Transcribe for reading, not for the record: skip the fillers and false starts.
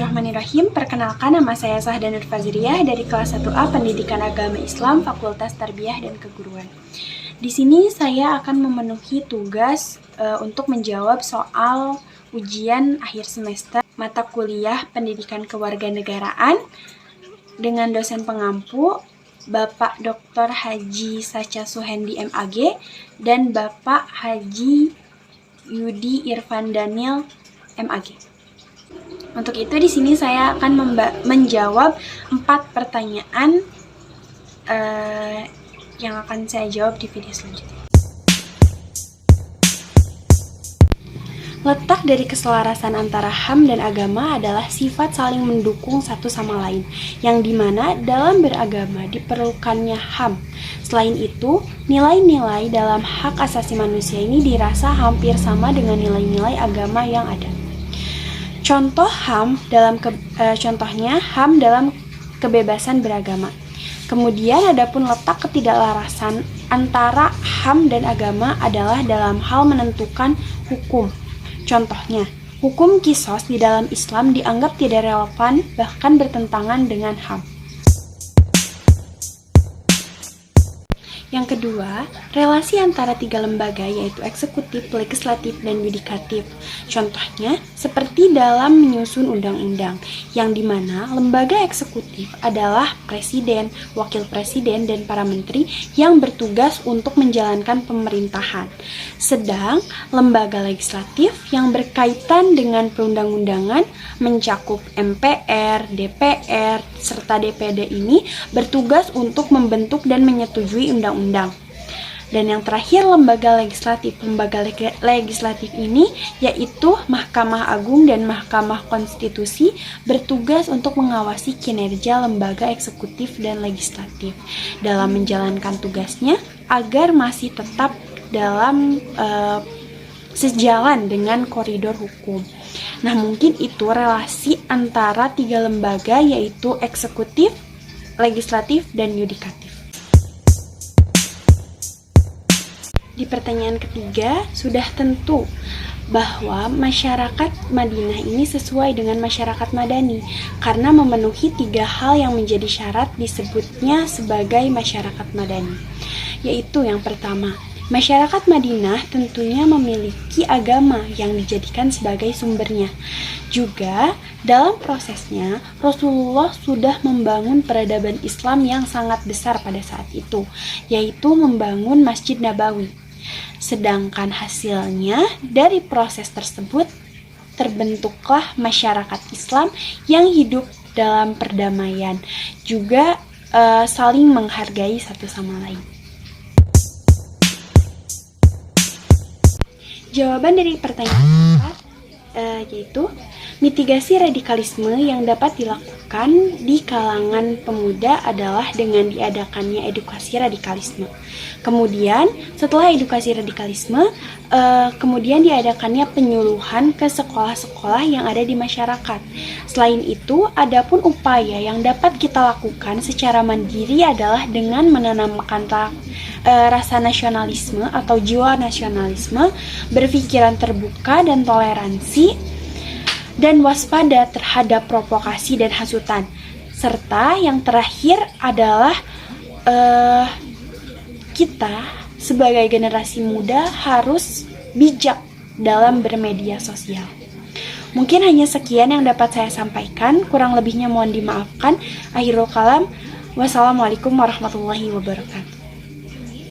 Bismillahirrahmanirrahim. Perkenalkan, nama saya Sahda Nur Fazriyah dari kelas 1A Pendidikan Agama Islam Fakultas Tarbiyah dan Keguruan. Di sini saya akan memenuhi tugas untuk menjawab soal ujian akhir semester mata kuliah Pendidikan Kewarganegaraan dengan dosen pengampu Bapak Dr. Haji Sacha Suhendi MAG dan Bapak Haji Yudi Irfan Daniel MAG. Untuk itu di sini saya akan menjawab 4 pertanyaan yang akan saya jawab di video selanjutnya. Letak dari keselarasan antara HAM dan agama adalah sifat saling mendukung satu sama lain, yang dimana dalam beragama diperlukannya HAM. Selain itu, nilai-nilai dalam hak asasi manusia ini dirasa hampir sama dengan nilai-nilai agama yang ada. Contohnya HAM dalam kebebasan beragama. Kemudian adapun letak ketidaklarasan antara HAM dan agama adalah dalam hal menentukan hukum. Contohnya, hukum qisas di dalam Islam dianggap tidak relevan bahkan bertentangan dengan HAM. Yang kedua, relasi antara 3 lembaga yaitu eksekutif, legislatif, dan yudikatif. Contohnya, seperti dalam menyusun undang-undang, yang dimana lembaga eksekutif adalah presiden, wakil presiden, dan para menteri yang bertugas untuk menjalankan pemerintahan. Sedang lembaga legislatif yang berkaitan dengan perundang-undangan mencakup MPR, DPR, serta DPD ini bertugas untuk membentuk dan menyetujui undang-undang. Dan yang terakhir, lembaga legislatif. Lembaga legislatif ini yaitu Mahkamah Agung dan Mahkamah Konstitusi bertugas untuk mengawasi kinerja lembaga eksekutif dan legislatif dalam menjalankan tugasnya agar masih tetap dalam sejalan dengan koridor hukum. Nah, mungkin itu relasi antara 3 lembaga yaitu eksekutif, legislatif, dan yudikatif. Di pertanyaan ketiga, sudah tentu bahwa masyarakat Madinah ini sesuai dengan masyarakat Madani karena memenuhi 3 hal yang menjadi syarat disebutnya sebagai masyarakat Madani. Yaitu yang pertama, masyarakat Madinah tentunya memiliki agama yang dijadikan sebagai sumbernya. Juga dalam prosesnya Rasulullah sudah membangun peradaban Islam yang sangat besar pada saat itu, yaitu membangun Masjid Nabawi. Sedangkan hasilnya dari proses tersebut terbentuklah masyarakat Islam yang hidup dalam perdamaian, juga saling menghargai satu sama lain. Jawaban dari pertanyaan 4 yaitu mitigasi radikalisme yang dapat dilakukan di kalangan pemuda adalah dengan diadakannya edukasi radikalisme. Kemudian setelah edukasi radikalisme, kemudian diadakannya penyuluhan ke sekolah-sekolah yang ada di masyarakat. Selain itu, adapun upaya yang dapat kita lakukan secara mandiri adalah dengan menanamkan rasa nasionalisme atau jiwa nasionalisme, berpikiran terbuka dan toleransi, dan waspada terhadap provokasi dan hasutan. Serta yang terakhir adalah kita sebagai generasi muda harus bijak dalam bermedia sosial. Mungkin hanya sekian yang dapat saya sampaikan, kurang lebihnya mohon dimaafkan. Akhirul kalam, wassalamualaikum warahmatullahi wabarakatuh.